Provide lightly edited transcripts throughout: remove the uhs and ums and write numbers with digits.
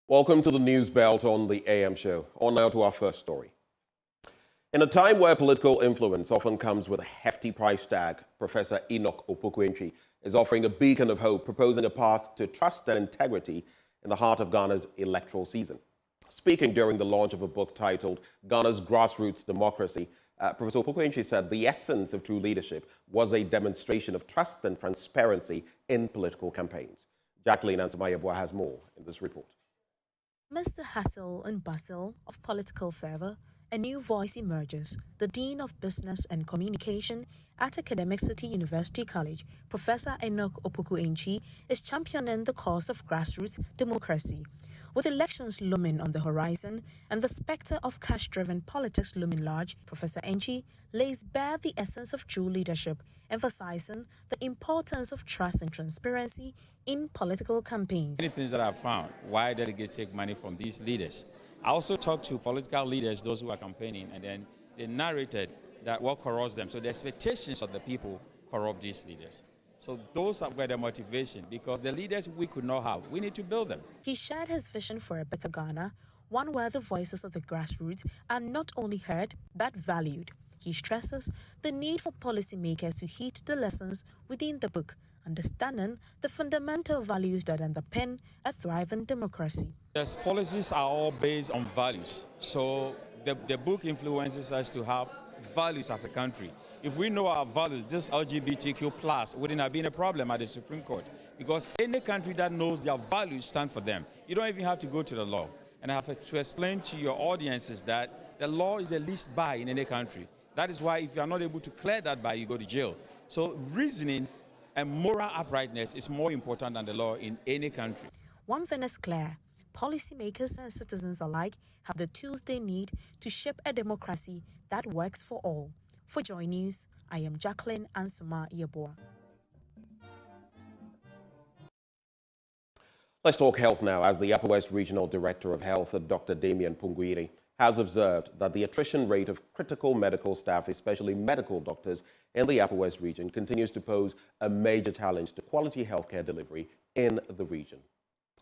Welcome to the News Belt on the AM show. On now to our first story. In a time where political influence often comes with a hefty price tag, Professor Enoch Opoku is offering a beacon of hope, proposing a path to trust and integrity in the heart of Ghana's electoral season. Speaking during the launch of a book titled Ghana's Grassroots Democracy, Professor Opoku said the essence of true leadership was a demonstration of trust and transparency in political campaigns. Jacqueline Ansumayeboa has more in this report. Amidst the hustle and bustle of political fervor, a new voice emerges. The Dean of Business and Communication at Academic City University College, Professor Enoch Opoku, is championing the cause of grassroots democracy. With elections looming on the horizon and the specter of cash-driven politics looming large, Professor Enchi lays bare the essence of true leadership, emphasizing the importance of trust and transparency in political campaigns. Many things that I've found why delegates take money from these leaders. I also talked to political leaders, those who are campaigning, and then they narrated that what corrupts them. So the expectations of the people corrupt these leaders. So those are where the motivation, because the leaders we could not have, we need to build them. He shared his vision for a better Ghana, one where the voices of the grassroots are not only heard, but valued. He stresses the need for policymakers to heed the lessons within the book, understanding the fundamental values that underpin a thriving democracy. Yes, policies are all based on values. So the book influences us to have values as a country. If we know our values, this LGBTQ plus wouldn't have been a problem at the Supreme Court, because any country that knows their values stand for them. You don't even have to go to the law. And I have to explain to your audiences that the law is the least bar in any country. That is why if you are not able to clear that bar, you go to jail. So reasoning and moral uprightness is more important than the law in any country. One thing is clear: policymakers and citizens alike have the tools they need to shape a democracy that works for all. For JoyNews, I am Jacqueline Ansumayeboa. Let's talk health now, as the Upper West Regional Director of Health, Dr. Damian Punguiri, has observed that the attrition rate of critical medical staff, especially medical doctors in the Upper West region, continues to pose a major challenge to quality healthcare delivery in the region.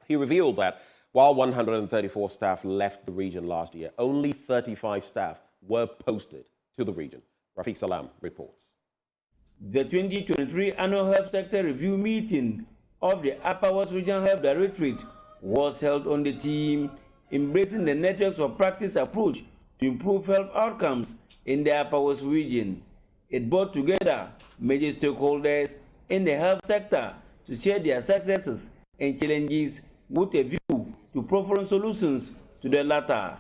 He revealed that while 134 staff left the region last year, only 35 staff were posted to the region. Rafiq Salam reports. The 2023 Annual Health Sector Review meeting of the Upper West Regional Health Directorate was held on the theme embracing the networks of practice approach to improve health outcomes in the Upper West region. It brought together major stakeholders in the health sector to share their successes and challenges with a view to providing solutions to the latter.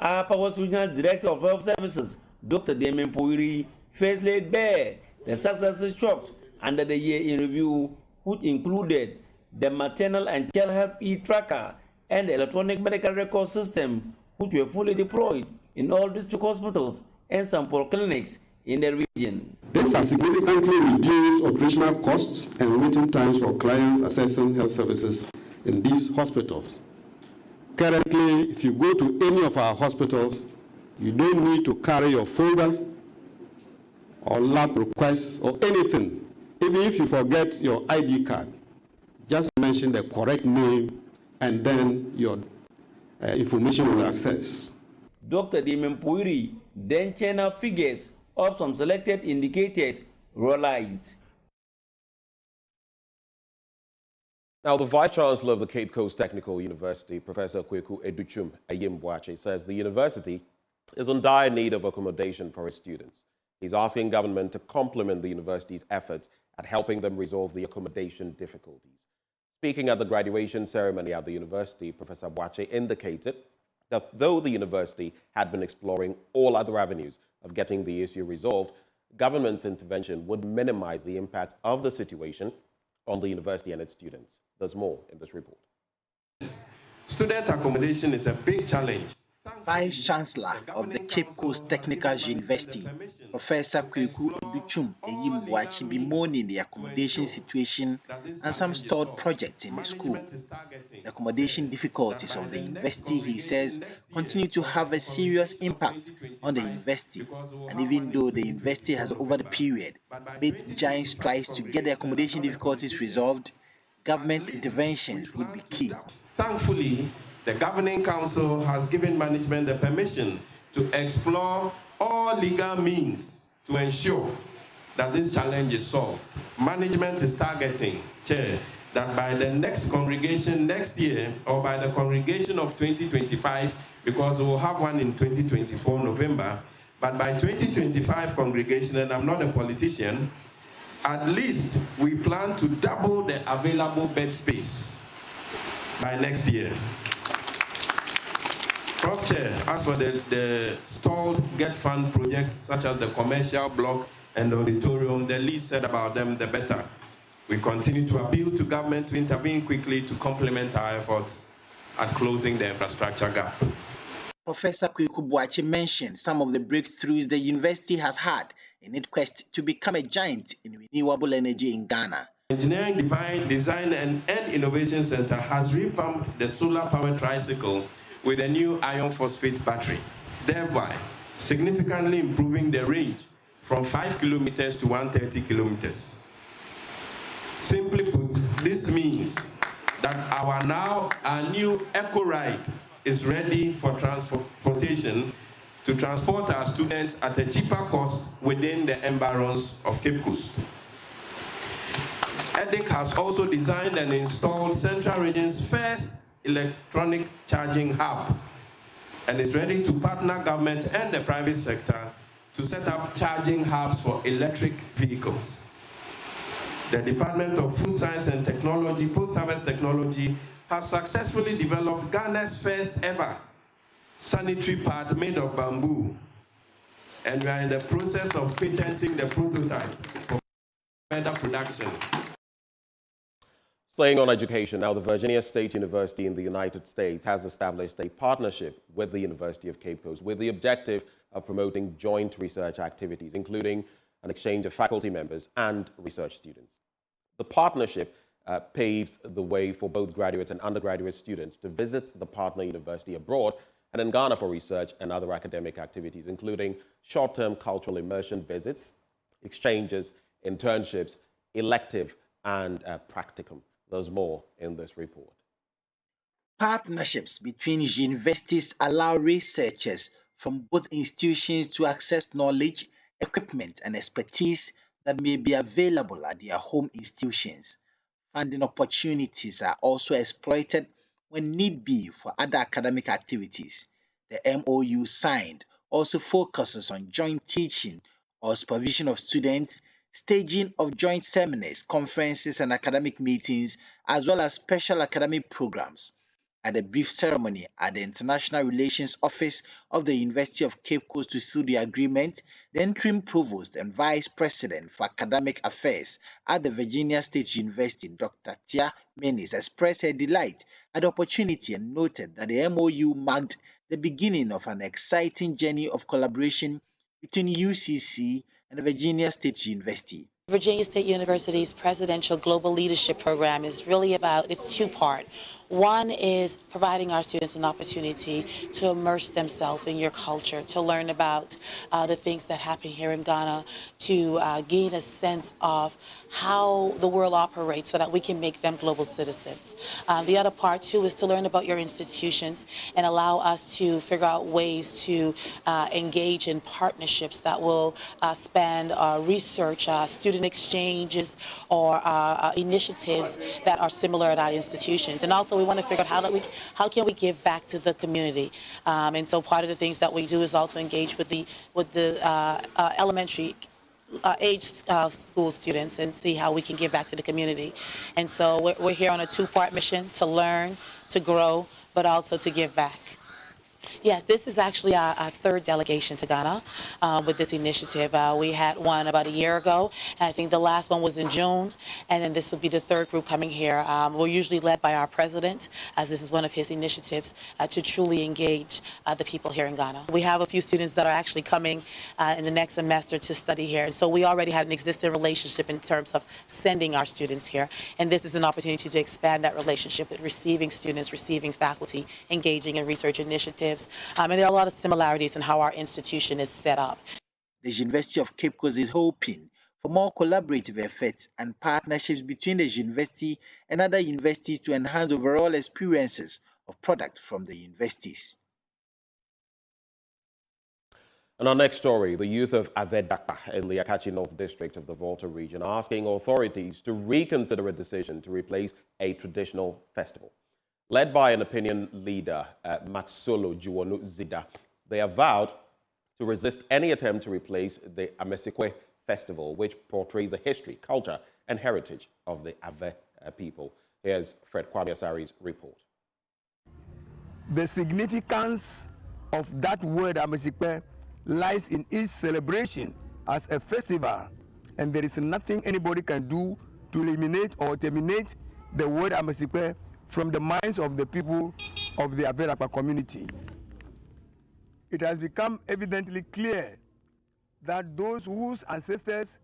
Upper West Regional Director of Health Services, Dr. Damian Punguiri, first laid bare the successes chalked under the year in review, which included the maternal and child health e-tracker and the electronic medical record system, which were fully deployed in all district hospitals and sample clinics in the region. This has significantly reduced operational costs and waiting times for clients accessing health services in these hospitals. Currently, if you go to any of our hospitals, you don't need to carry your folder or lab requests or anything. Even if you forget your ID card, just mention the correct name and then your information will access. Dr. Damian Punguiri then channel figures of some selected indicators realized. Now, the Vice-Chancellor of the Cape Coast Technical University, Professor Akufo-Addo, says the university is in dire need of accommodation for its students. He's asking government to complement the university's efforts at helping them resolve the accommodation difficulties. Speaking at the graduation ceremony at the university, Professor Boakye indicated that though the university had been exploring all other avenues of getting the issue resolved, government's intervention would minimize the impact of the situation on the university and its students. There's more in this report. Student accommodation is a big challenge. Vice-Chancellor of the Cape Coast Technical University, Professor Akufo-Addo watching bemoaning the accommodation situation and some stalled projects in the school. The accommodation difficulties of the university, he says, continue to have a serious impact on the university, and even though the university has over the period made giant strides to get the accommodation difficulties resolved, government interventions would be key. Thankfully, The Governing Council has given management the permission to explore all legal means to ensure that this challenge is solved. Management is targeting, Chair, that by the next congregation next year, or by the congregation of 2025, because we'll have one in 2024 November, but by 2025 congregation, and I'm not a politician, at least we plan to double the available bed space by next year. Prof. Chair, as for the stalled Get Fund projects, such as the commercial block and the auditorium, the least said about them, the better. We continue to appeal to government to intervene quickly to complement our efforts at closing the infrastructure gap. Professor Akufo-Addo mentioned some of the breakthroughs the university has had in its quest to become a giant in renewable energy in Ghana. Engineering Design and Innovation Center has revamped the solar-powered tricycle with a new iron phosphate battery, thereby significantly improving the range from 5 kilometers to 130 kilometers. Simply put, this means that our new Eco Ride is ready for transportation to transport our students at a cheaper cost within the environs of Cape Coast. Enoch has also designed and installed Central Region's first electronic charging hub and is ready to partner government and the private sector to set up charging hubs for electric vehicles. The Department of Food Science and Technology, Post-Harvest Technology, has successfully developed Ghana's first ever sanitary pad made of bamboo, and we are in the process of patenting the prototype for further production. Staying on education, now the Virginia State University in the United States has established a partnership with the University of Cape Coast with the objective of promoting joint research activities, including an exchange of faculty members and research students. The partnership paves the way for both graduate and undergraduate students to visit the partner university abroad and in Ghana for research and other academic activities, including short-term cultural immersion visits, exchanges, internships, elective, and practicum. There's more in this report. Partnerships between universities allow researchers from both institutions to access knowledge, equipment, and expertise that may be available at their home institutions. Funding opportunities are also exploited when need be for other academic activities. The MOU signed also focuses on joint teaching or supervision of students, staging of joint seminars, conferences, and academic meetings, as well as special academic programs. At a brief ceremony at the International Relations Office of the University of Cape Coast to seal the agreement, the interim provost and vice president for academic affairs at the Virginia State University, Dr. Tia Menis, expressed her delight at the opportunity and noted that the MOU marked the beginning of an exciting journey of collaboration between UCC and the Virginia State University. Virginia State University's Presidential Global Leadership Program is really about, it's two-part. One is providing our students an opportunity to immerse themselves in your culture, to learn about the things that happen here in Ghana, to gain a sense of how the world operates so that we can make them global citizens. The other part, too, is to learn about your institutions and allow us to figure out ways to engage in partnerships that will span research, student exchanges, or initiatives that are similar at our institutions. And also, we want to figure out how can we give back to the community. And so part of the things that we do is also engage with the elementary age school students and see how we can give back to the community. And so we're here on a two-part mission: to learn, to grow, but also to give back. Yes, this is actually our third delegation to Ghana with this initiative. We had one about a year ago, and I think the last one was in June, and then this would be the third group coming here. We're usually led by our president, as this is one of his initiatives to truly engage the people here in Ghana. We have a few students that are actually coming in the next semester to study here, so we already had an existing relationship in terms of sending our students here, and this is an opportunity to expand that relationship with receiving students, receiving faculty, engaging in research initiatives. And there are a lot of similarities in how our institution is set up. The University of Cape Coast is hoping for more collaborative efforts and partnerships between the university and other universities to enhance overall experiences of products from the universities. And our next story, the youth of Avedakpa in the Akachi North District of the Volta region are asking authorities to reconsider a decision to replace a traditional festival. Led by an opinion leader, Maxolo Juwonu Zida, they have vowed to resist any attempt to replace the Amesikwe festival, which portrays the history, culture, and heritage of the Ave people. Here's Fred Kwame Asari's report. The significance of that word Amesikwe lies in its celebration as a festival, and there is nothing anybody can do to eliminate or terminate the word Amesikwe from the minds of the people of the Avedakpa community. It has become evidently clear that those whose ancestors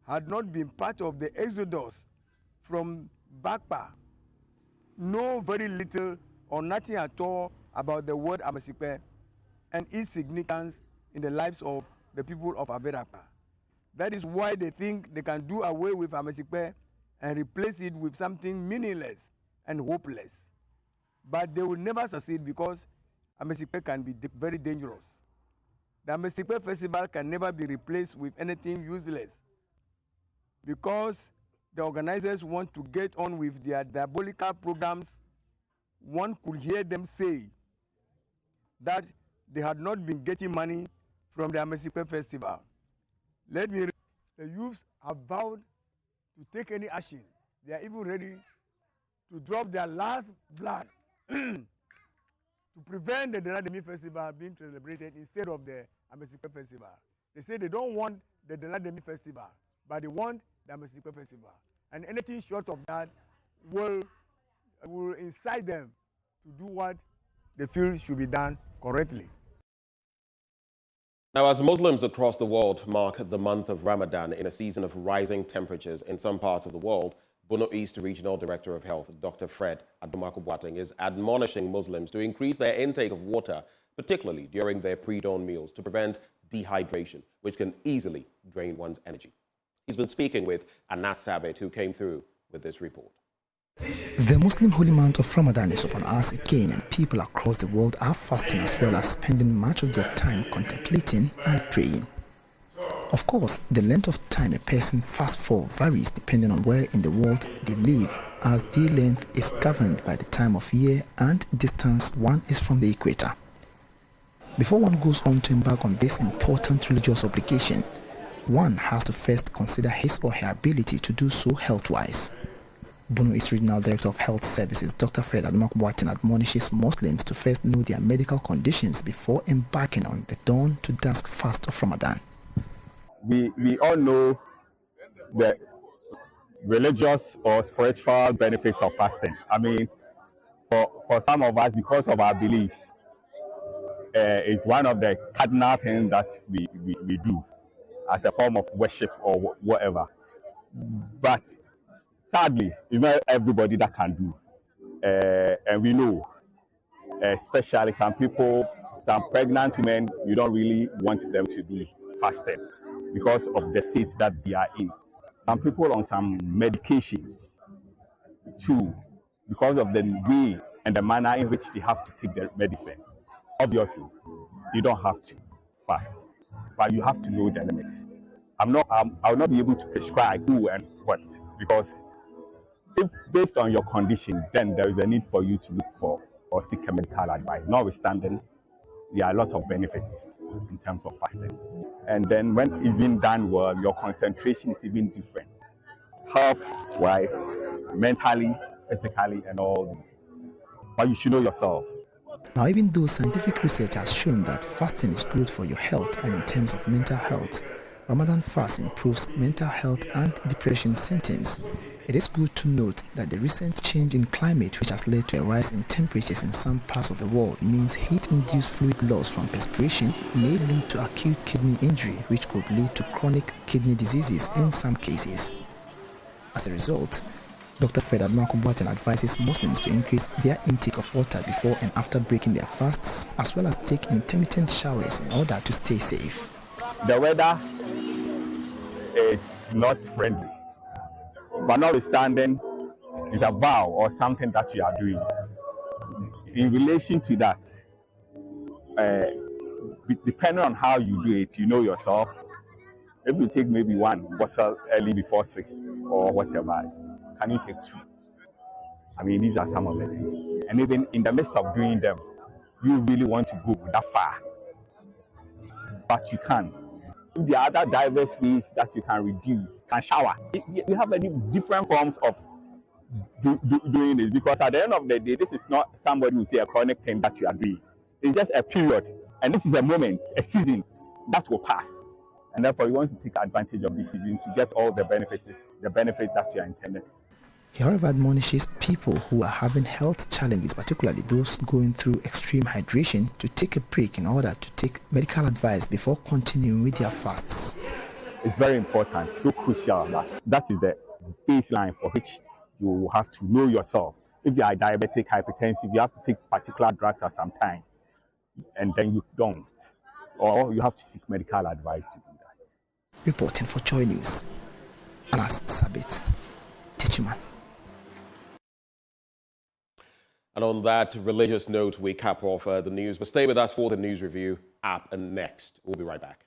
had not been part of the exodus from Bakpa know very little or nothing at all about the word Amesikwe and its significance in the lives of the people of Avedakpa. That is why they think they can do away with Amesikwe and replace it with something meaningless and hopeless. But they will never succeed because Amesikwe can be very dangerous. The Amesikwe festival can never be replaced with anything useless because the organizers want to get on with their diabolical programs. One could hear them say that they had not been getting money from the Amesikwe festival. Let me the youths have vowed to take any action. They are even ready to drop their last blood to prevent the Delademi festival being celebrated instead of the Amesikwe festival. They say they don't want the Delademi festival, but they want the Amesikwe festival. And anything short of that will incite them to do what they feel should be done correctly. Now, as Muslims across the world mark the month of Ramadan in a season of rising temperatures in some parts of the world, Bono East Regional Director of Health, Dr. Fred Adom, is admonishing Muslims to increase their intake of water, particularly during their pre-dawn meals, to prevent dehydration, which can easily drain one's energy. He's been speaking with Anas Sabit, who came through with this report. The Muslim holy month of Ramadan is upon us again, and people across the world are fasting as well as spending much of their time contemplating and praying. Of course, the length of time a person fasts for varies depending on where in the world they live, as day length is governed by the time of year and distance one is from the equator. Before one goes on to embark on this important religious obligation, one has to first consider his or her ability to do so health-wise. Bono East Regional Director of Health Services, Dr. Fred Adom, admonishes Muslims to first know their medical conditions before embarking on the dawn to dusk fast of Ramadan. We all know the religious or spiritual benefits of fasting. I mean, for some of us, because of our beliefs, it's one of the cardinal things that we do as a form of worship or whatever. But sadly, it's not everybody that can do. And we know, especially some people, some pregnant women, you don't really want them to be fasted because of the state that they are in. Some people on some medications too, because of the way and the manner in which they have to take their medicine. Obviously, you don't have to fast, but you have to know the limits. I will not be able to prescribe who and what, because if based on your condition, then there is a need for you to look for or seek a medical advice. Notwithstanding, there are a lot of benefits in terms of fasting. And then when it's being done well, your concentration is even different. Health-wise, mentally, physically, and all these. But you should know yourself. Now, even though scientific research has shown that fasting is good for your health and in terms of mental health, Ramadan fast improves mental health and depression symptoms. It is good to note that the recent change in climate, which has led to a rise in temperatures in some parts of the world, means heat-induced fluid loss from perspiration may lead to acute kidney injury, which could lead to chronic kidney diseases in some cases. As a result, Dr. Fred Adom advises Muslims to increase their intake of water before and after breaking their fasts, as well as take intermittent showers in order to stay safe. The weather is not friendly, but notwithstanding, it's a vow or something that you are doing. in relation to that, depending on how you do it, you know yourself. If you take maybe one bottle early before 6 or whatever, can you take 2? I mean, these are some of the things. And even in the midst of doing them, you really want to go that far, but you can. There are other diverse ways that you can reduce. Can shower. You have many different forms of doing this, because at the end of the day, this is not somebody who say a chronic thing that you are doing. It's just a period, and this is a moment, a season that will pass. And therefore, you want to take advantage of this season to get all the benefits that you are intended. He, however, admonishes people who are having health challenges, particularly those going through extreme hydration, to take a break in order to take medical advice before continuing with their fasts. It's very important, so crucial that is the baseline for which you have to know yourself. If you are diabetic, hypertensive, you have to take particular drugs at some times, and then you don't, or you have to seek medical advice to do that. Reporting for JoyNews, Anas Sabit, Tichiman. And on that religious note, we cap off the news. But stay with us for the news review app and next. We'll be right back.